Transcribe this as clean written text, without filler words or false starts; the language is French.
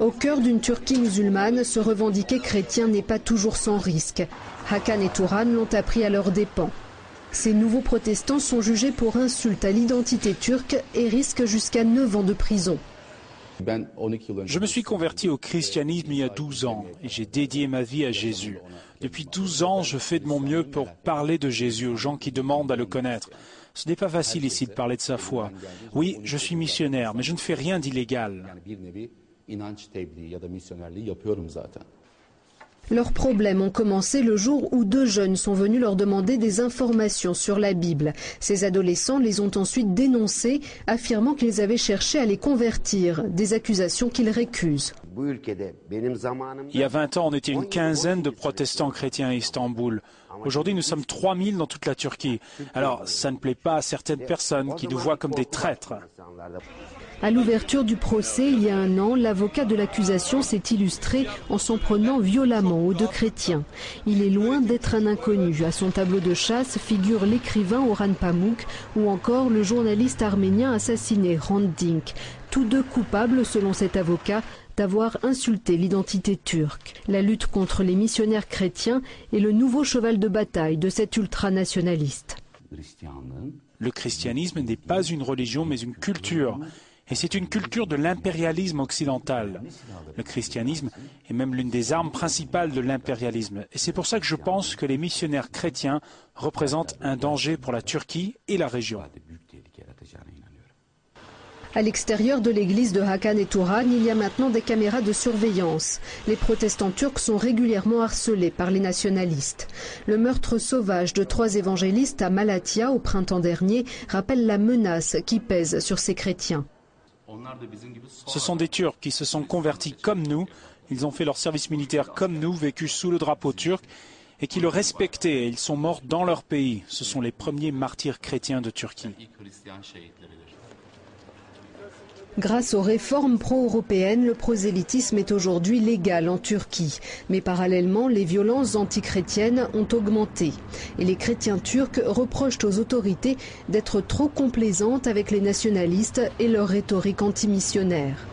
Au cœur d'une Turquie musulmane, se revendiquer chrétien n'est pas toujours sans risque. Hakan et Turan l'ont appris à leurs dépens. Ces nouveaux protestants sont jugés pour insulte à l'identité turque et risquent jusqu'à 9 ans de prison. Je me suis converti au christianisme il y a 12 ans et j'ai dédié ma vie à Jésus. Depuis 12 ans, je fais de mon mieux pour parler de Jésus aux gens qui demandent à le connaître. Ce n'est pas facile ici de parler de sa foi. Oui, je suis missionnaire, mais je ne fais rien d'illégal. Leurs problèmes ont commencé le jour où 2 jeunes sont venus leur demander des informations sur la Bible. Ces adolescents les ont ensuite dénoncés, affirmant qu'ils avaient cherché à les convertir, des accusations qu'ils récusent. Il y a 20 ans, on était une quinzaine de protestants chrétiens à Istanbul. Aujourd'hui, nous sommes 3000 dans toute la Turquie. Alors, ça ne plaît pas à certaines personnes qui nous voient comme des traîtres. À l'ouverture du procès, il y a 1 an, l'avocat de l'accusation s'est illustré en s'en prenant violemment aux 2 chrétiens. Il est loin d'être un inconnu. À son tableau de chasse figurent l'écrivain Orhan Pamuk ou encore le journaliste arménien assassiné Hrant Dink. Tous 2 coupables, selon cet avocat, d'avoir insulté l'identité turque. La lutte contre les missionnaires chrétiens est le nouveau cheval de bataille de cet ultranationaliste. Le christianisme n'est pas une religion mais une culture. Et c'est une culture de l'impérialisme occidental. Le christianisme est même l'une des armes principales de l'impérialisme. Et c'est pour ça que je pense que les missionnaires chrétiens représentent un danger pour la Turquie et la région. À l'extérieur de l'église de Hakan et Turan, il y a maintenant des caméras de surveillance. Les protestants turcs sont régulièrement harcelés par les nationalistes. Le meurtre sauvage de 3 évangélistes à Malatya au printemps dernier rappelle la menace qui pèse sur ces chrétiens. Ce sont des Turcs qui se sont convertis comme nous, ils ont fait leur service militaire comme nous, vécu sous le drapeau turc, et qui le respectaient, et ils sont morts dans leur pays. Ce sont les premiers martyrs chrétiens de Turquie. Grâce aux réformes pro-européennes, le prosélytisme est aujourd'hui légal en Turquie. Mais parallèlement, les violences antichrétiennes ont augmenté. Et les chrétiens turcs reprochent aux autorités d'être trop complaisantes avec les nationalistes et leur rhétorique antimissionnaire.